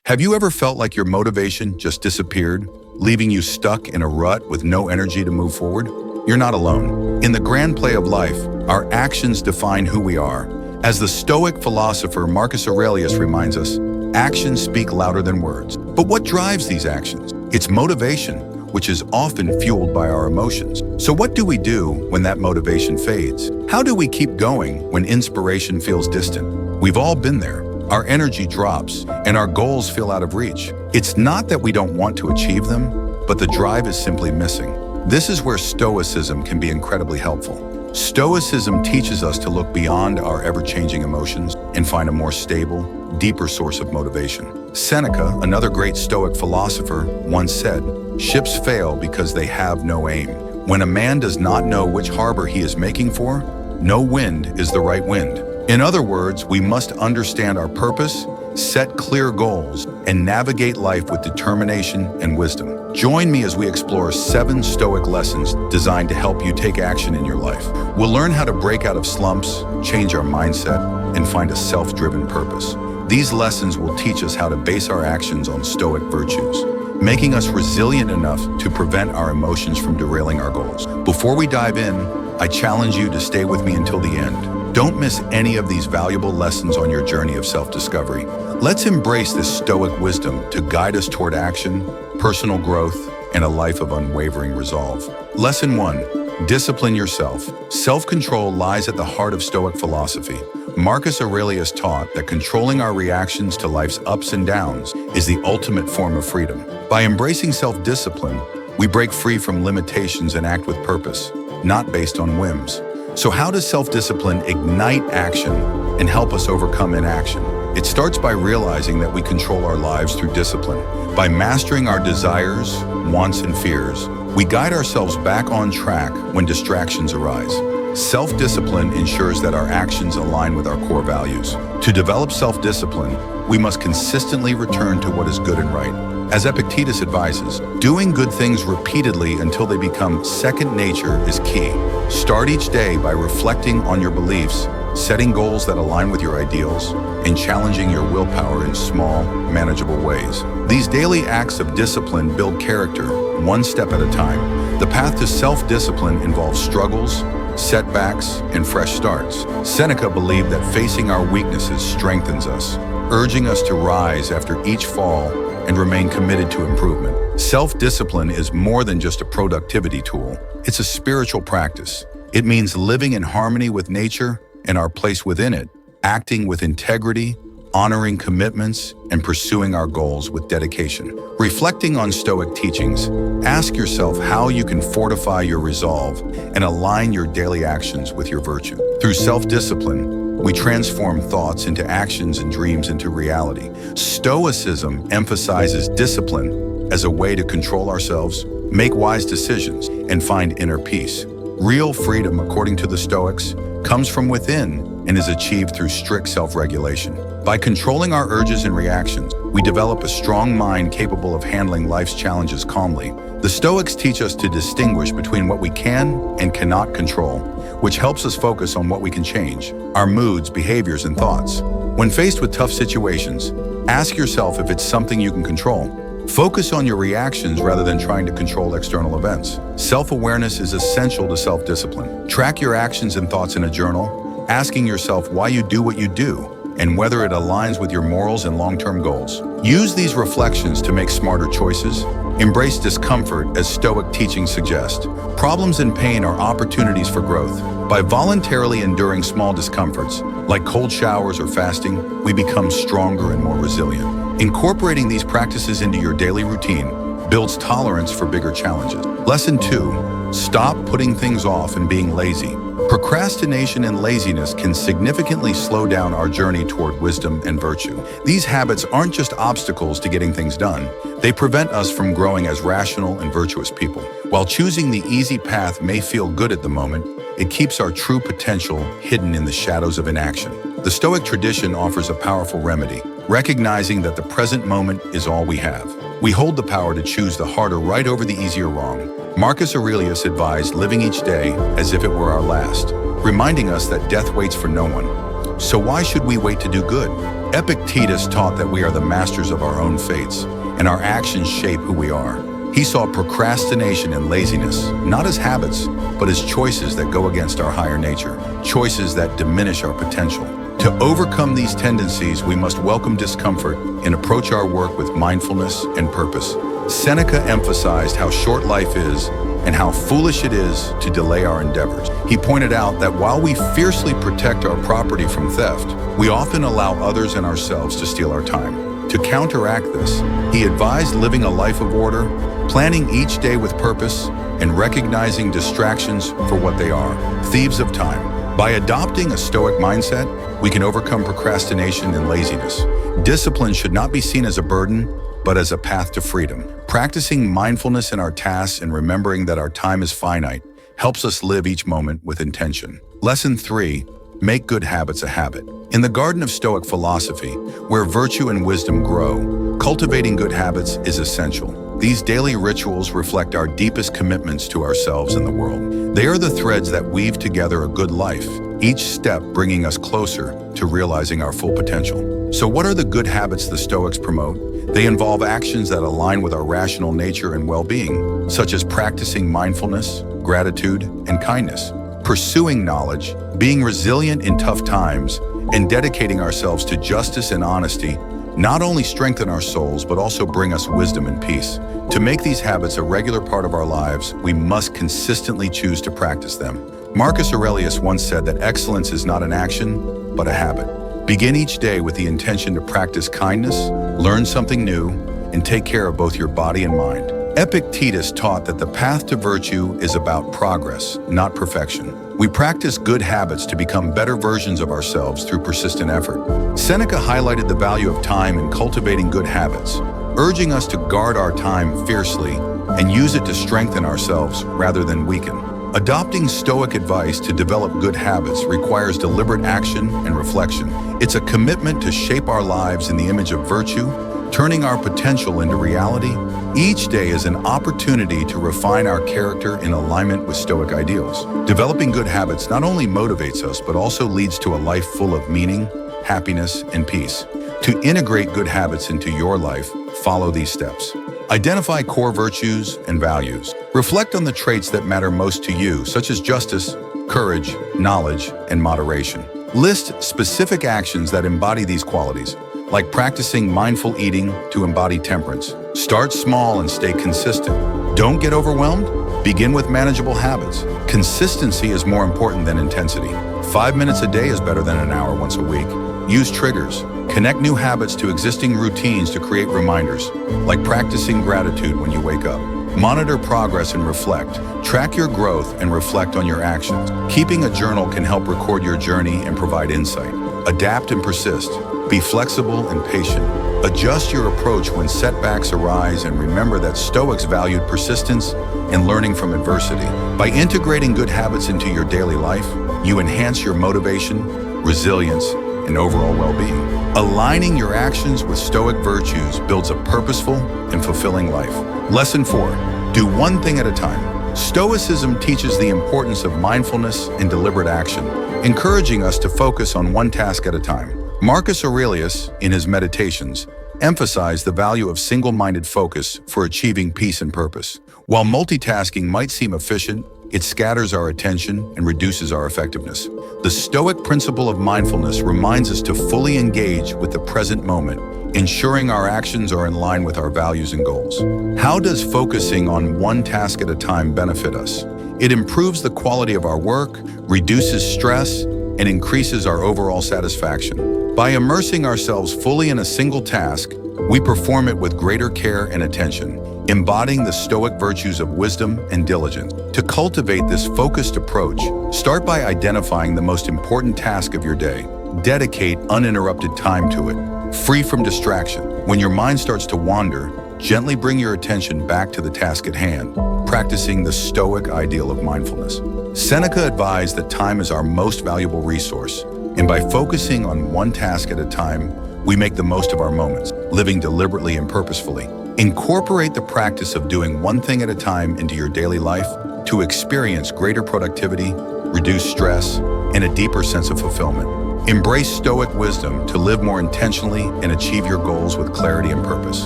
Have you ever felt like your motivation just disappeared, leaving you stuck in a rut with no energy to move forward? You're not alone. In the grand play of life, our actions define who we are. As the Stoic philosopher Marcus Aurelius reminds us, actions speak louder than words. But what drives these actions? It's motivation, which is often fueled by our emotions. So what do we do when that motivation fades? How do we keep going when inspiration feels distant? We've all been there. Our energy drops, and our goals feel out of reach. It's not that we don't want to achieve them, but the drive is simply missing. This is where Stoicism can be incredibly helpful. Stoicism teaches us to look beyond our ever-changing emotions and find a more stable, deeper source of motivation. Seneca, another great Stoic philosopher, once said, "Ships fail because they have no aim." When a man does not know which harbor he is making for, no wind is the right wind. In other words, we must understand our purpose, set clear goals, and navigate life with determination and wisdom. Join me as we explore 7 Stoic lessons designed to help you take action in your life. We'll learn how to break out of slumps, change our mindset, and find a self-driven purpose. These lessons will teach us how to base our actions on Stoic virtues, making us resilient enough to prevent our emotions from derailing our goals. Before we dive in, I challenge you to stay with me until the end. Don't miss any of these valuable lessons on your journey of self-discovery. Let's embrace this Stoic wisdom to guide us toward action, personal growth, and a life of unwavering resolve. Lesson 1. Discipline yourself. Self-control lies at the heart of Stoic philosophy. Marcus Aurelius taught that controlling our reactions to life's ups and downs is the ultimate form of freedom. By embracing self-discipline, we break free from limitations and act with purpose, not based on whims. So how does self-discipline ignite action and help us overcome inaction? It starts by realizing that we control our lives through discipline. By mastering our desires, wants, and fears, we guide ourselves back on track when distractions arise. Self-discipline ensures that our actions align with our core values. To develop self-discipline, we must consistently return to what is good and right. As Epictetus advises, doing good things repeatedly until they become second nature is key. Start each day by reflecting on your beliefs, setting goals that align with your ideals, and challenging your willpower in small, manageable ways. These daily acts of discipline build character, one step at a time. The path to self-discipline involves struggles, setbacks, and fresh starts. Seneca believed that facing our weaknesses strengthens us, urging us to rise after each fall and remain committed to improvement. Self-discipline is more than just a productivity tool. It's a spiritual practice. It means living in harmony with nature and our place within it, acting with integrity, honoring commitments, and pursuing our goals with dedication. Reflecting on Stoic teachings, ask yourself how you can fortify your resolve and align your daily actions with your virtue. Through self-discipline, we transform thoughts into actions and dreams into reality. Stoicism emphasizes discipline as a way to control ourselves, make wise decisions, and find inner peace. Real freedom, according to the Stoics, comes from within and is achieved through strict self-regulation. By controlling our urges and reactions, we develop a strong mind capable of handling life's challenges calmly. The Stoics teach us to distinguish between what we can and cannot control, which helps us focus on what we can change, our moods, behaviors, and thoughts. When faced with tough situations, ask yourself if it's something you can control. Focus on your reactions rather than trying to control external events. Self-awareness is essential to self-discipline. Track your actions and thoughts in a journal, asking yourself why you do what you do and whether it aligns with your morals and long-term goals. Use these reflections to make smarter choices. Embrace discomfort, as Stoic teachings suggest. Problems and pain are opportunities for growth. By voluntarily enduring small discomforts, like cold showers or fasting, we become stronger and more resilient. Incorporating these practices into your daily routine builds tolerance for bigger challenges. Lesson 2. Stop putting things off and being lazy. Procrastination and laziness can significantly slow down our journey toward wisdom and virtue. These habits aren't just obstacles to getting things done. They prevent us from growing as rational and virtuous people. While choosing the easy path may feel good at the moment, it keeps our true potential hidden in the shadows of inaction. The Stoic tradition offers a powerful remedy, recognizing that the present moment is all we have. We hold the power to choose the harder right over the easier wrong. Marcus Aurelius advised living each day as if it were our last, reminding us that death waits for no one. So why should we wait to do good? Epictetus taught that we are the masters of our own fates, and our actions shape who we are. He saw procrastination and laziness not as habits, but as choices that go against our higher nature, choices that diminish our potential. To overcome these tendencies, we must welcome discomfort and approach our work with mindfulness and purpose. Seneca emphasized how short life is and how foolish it is to delay our endeavors. He pointed out that while we fiercely protect our property from theft, we often allow others and ourselves to steal our time. To counteract this, he advised living a life of order, planning each day with purpose, and recognizing distractions for what they are, thieves of time. By adopting a Stoic mindset, we can overcome procrastination and laziness. Discipline should not be seen as a burden, but as a path to freedom. Practicing mindfulness in our tasks and remembering that our time is finite helps us live each moment with intention. Lesson 3. Make good habits a habit. In the garden of Stoic philosophy, where virtue and wisdom grow, cultivating good habits is essential. These daily rituals reflect our deepest commitments to ourselves and the world. They are the threads that weave together a good life, each step bringing us closer to realizing our full potential. So what are the good habits the Stoics promote? They involve actions that align with our rational nature and well-being, such as practicing mindfulness, gratitude, and kindness, pursuing knowledge, being resilient in tough times, and dedicating ourselves to justice and honesty not only strengthen our souls, but also bring us wisdom and peace. To make these habits a regular part of our lives, we must consistently choose to practice them. Marcus Aurelius once said that excellence is not an action, but a habit. Begin each day with the intention to practice kindness, learn something new, and take care of both your body and mind. Epictetus taught that the path to virtue is about progress, not perfection. We practice good habits to become better versions of ourselves through persistent effort. Seneca highlighted the value of time in cultivating good habits, urging us to guard our time fiercely and use it to strengthen ourselves rather than weaken. Adopting Stoic advice to develop good habits requires deliberate action and reflection. It's a commitment to shape our lives in the image of virtue, turning our potential into reality. Each day is an opportunity to refine our character in alignment with Stoic ideals. Developing good habits not only motivates us, but also leads to a life full of meaning, happiness, and peace. To integrate good habits into your life, follow these steps. Identify core virtues and values. Reflect on the traits that matter most to you, such as justice, courage, knowledge, and moderation. List specific actions that embody these qualities, like practicing mindful eating to embody temperance. Start small and stay consistent. Don't get overwhelmed. Begin with manageable habits. Consistency is more important than intensity. 5 minutes a day is better than an hour once a week. Use triggers. Connect new habits to existing routines to create reminders, like practicing gratitude when you wake up. Monitor progress and reflect. Track your growth and reflect on your actions. Keeping a journal can help record your journey and provide insight. Adapt and persist. Be flexible and patient. Adjust your approach when setbacks arise, and remember that Stoics valued persistence and learning from adversity. By integrating good habits into your daily life, you enhance your motivation, resilience, and overall well-being. Aligning your actions with Stoic virtues builds a purposeful and fulfilling life. Lesson 4. Do one thing at a time. Stoicism teaches the importance of mindfulness and deliberate action, encouraging us to focus on one task at a time. Marcus Aurelius, in his Meditations, emphasized the value of single-minded focus for achieving peace and purpose. While multitasking might seem efficient, it scatters our attention and reduces our effectiveness. The Stoic principle of mindfulness reminds us to fully engage with the present moment, ensuring our actions are in line with our values and goals. How does focusing on one task at a time benefit us? It improves the quality of our work, reduces stress, and increases our overall satisfaction. By immersing ourselves fully in a single task, we perform it with greater care and attention, embodying the Stoic virtues of wisdom and diligence. To cultivate this focused approach, start by identifying the most important task of your day. Dedicate uninterrupted time to it, free from distraction. When your mind starts to wander, gently bring your attention back to the task at hand, practicing the Stoic ideal of mindfulness. Seneca advised that time is our most valuable resource, and by focusing on one task at a time, we make the most of our moments, living deliberately and purposefully. Incorporate the practice of doing one thing at a time into your daily life to experience greater productivity, reduce stress, and a deeper sense of fulfillment. Embrace Stoic wisdom to live more intentionally and achieve your goals with clarity and purpose.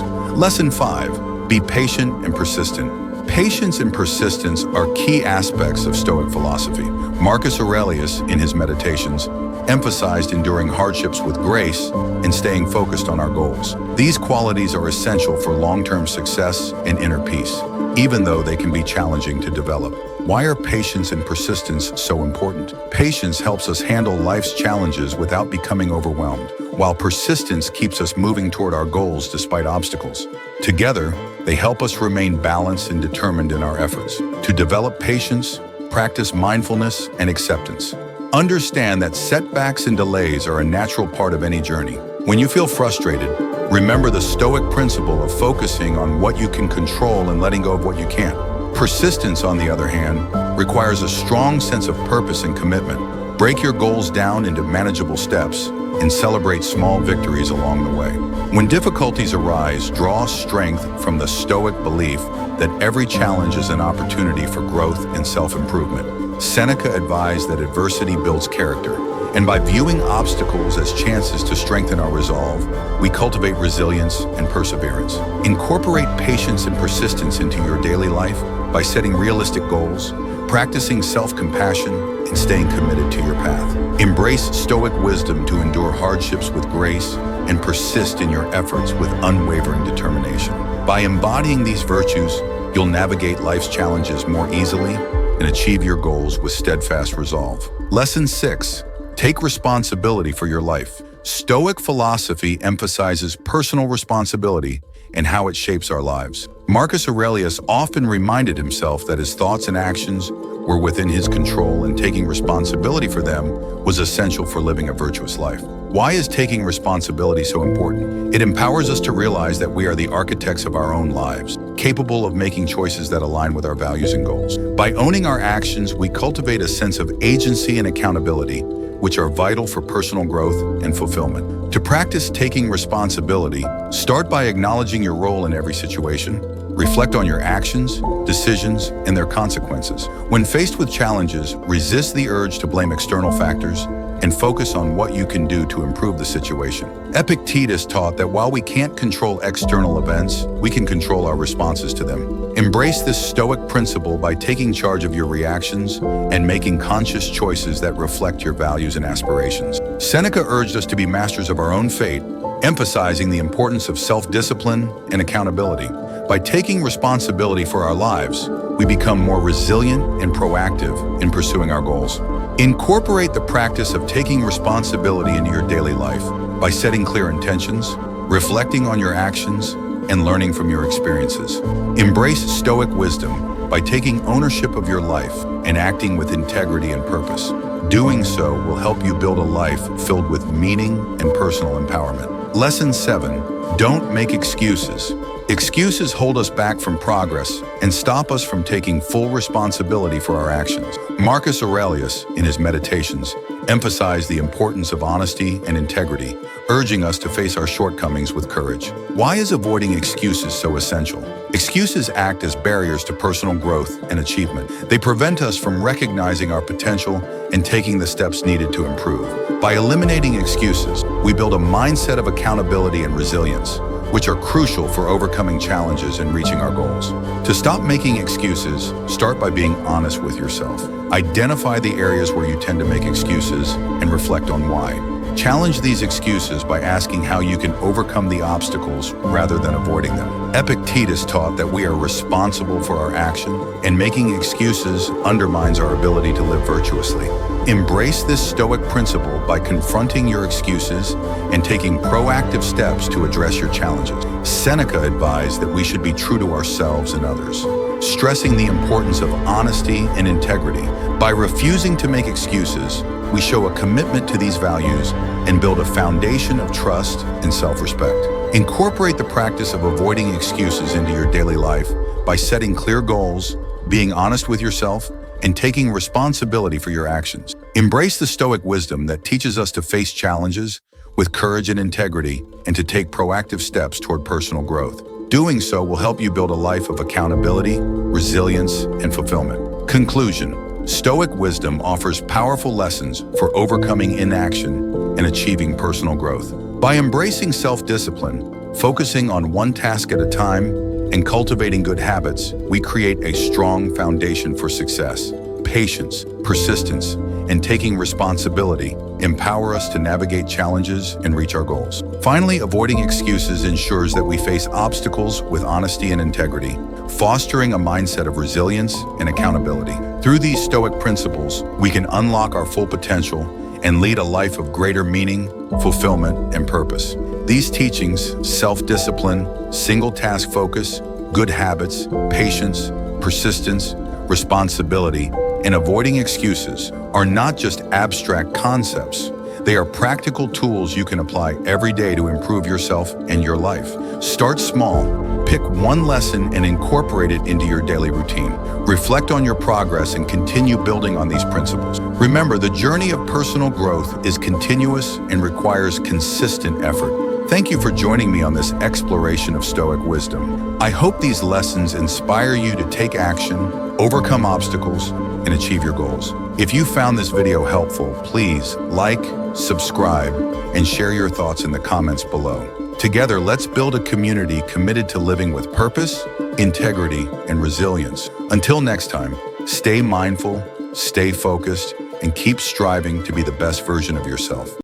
Lesson 5. Be patient and persistent. Patience and persistence are key aspects of Stoic philosophy. Marcus Aurelius, in his Meditations, emphasized enduring hardships with grace and staying focused on our goals. These qualities are essential for long-term success and inner peace, even though they can be challenging to develop. Why are patience and persistence so important? Patience helps us handle life's challenges without becoming overwhelmed, while persistence keeps us moving toward our goals despite obstacles. Together, they help us remain balanced and determined in our efforts. To develop patience, practice mindfulness and acceptance. Understand that setbacks and delays are a natural part of any journey. When you feel frustrated, remember the Stoic principle of focusing on what you can control and letting go of what you can't. Persistence, on the other hand, requires a strong sense of purpose and commitment. Break your goals down into manageable steps and celebrate small victories along the way. When difficulties arise, draw strength from the Stoic belief that every challenge is an opportunity for growth and self-improvement. Seneca advised that adversity builds character, and by viewing obstacles as chances to strengthen our resolve, we cultivate resilience and perseverance. Incorporate patience and persistence into your daily life by setting realistic goals, practicing self-compassion, and staying committed to your path. Embrace Stoic wisdom to endure hardships with grace and persist in your efforts with unwavering determination. By embodying these virtues, you'll navigate life's challenges more easily and achieve your goals with steadfast resolve. Lesson 6. Take responsibility for your life. Stoic philosophy emphasizes personal responsibility and how it shapes our lives. Marcus Aurelius often reminded himself that his thoughts and actions were within his control, and taking responsibility for them was essential for living a virtuous life. Why is taking responsibility so important? It empowers us to realize that we are the architects of our own lives, capable of making choices that align with our values and goals. By owning our actions, we cultivate a sense of agency and accountability, which are vital for personal growth and fulfillment. To practice taking responsibility, start by acknowledging your role in every situation. Reflect on your actions, decisions, and their consequences. When faced with challenges, resist the urge to blame external factors and focus on what you can do to improve the situation. Epictetus taught that while we can't control external events, we can control our responses to them. Embrace this Stoic principle by taking charge of your reactions and making conscious choices that reflect your values and aspirations. Seneca urged us to be masters of our own fate, emphasizing the importance of self-discipline and accountability. By taking responsibility for our lives, we become more resilient and proactive in pursuing our goals. Incorporate the practice of taking responsibility into your daily life by setting clear intentions, reflecting on your actions, and learning from your experiences. Embrace Stoic wisdom by taking ownership of your life and acting with integrity and purpose. Doing so will help you build a life filled with meaning and personal empowerment. Lesson 7. Don't make excuses. Excuses hold us back from progress and stop us from taking full responsibility for our actions. Marcus Aurelius, in his Meditations, emphasized the importance of honesty and integrity, urging us to face our shortcomings with courage. Why is avoiding excuses so essential? Excuses act as barriers to personal growth and achievement. They prevent us from recognizing our potential and taking the steps needed to improve. By eliminating excuses, we build a mindset of accountability and resilience, which are crucial for overcoming challenges and reaching our goals. To stop making excuses, start by being honest with yourself. Identify the areas where you tend to make excuses and reflect on why. Challenge these excuses by asking how you can overcome the obstacles rather than avoiding them. Epictetus taught that we are responsible for our action, and making excuses undermines our ability to live virtuously. Embrace this Stoic principle by confronting your excuses and taking proactive steps to address your challenges. Seneca advised that we should be true to ourselves and others, stressing the importance of honesty and integrity. By refusing to make excuses, we show a commitment to these values and build a foundation of trust and self-respect. Incorporate the practice of avoiding excuses into your daily life by setting clear goals, being honest with yourself, and taking responsibility for your actions. Embrace the Stoic wisdom that teaches us to face challenges with courage and integrity and to take proactive steps toward personal growth. Doing so will help you build a life of accountability, resilience, and fulfillment. Conclusion: Stoic wisdom offers powerful lessons for overcoming inaction and and achieving personal growth. By embracing self-discipline, focusing on one task at a time, and cultivating good habits, we create a strong foundation for success. Patience, persistence, and taking responsibility empower us to navigate challenges and reach our goals. Finally, avoiding excuses ensures that we face obstacles with honesty and integrity, fostering a mindset of resilience and accountability. Through these Stoic principles, we can unlock our full potential and lead a life of greater meaning, fulfillment, and purpose. These teachings, self-discipline, single-task focus, good habits, patience, persistence, responsibility, and avoiding excuses are not just abstract concepts. They are practical tools you can apply every day to improve yourself and your life. Start small, pick one lesson and incorporate it into your daily routine. Reflect on your progress and continue building on these principles. Remember, the journey of personal growth is continuous and requires consistent effort. Thank you for joining me on this exploration of Stoic wisdom. I hope these lessons inspire you to take action, overcome obstacles, and achieve your goals. If you found this video helpful, please like, subscribe, and share your thoughts in the comments below. Together, let's build a community committed to living with purpose, integrity, and resilience. Until next time, stay mindful, stay focused, and keep striving to be the best version of yourself.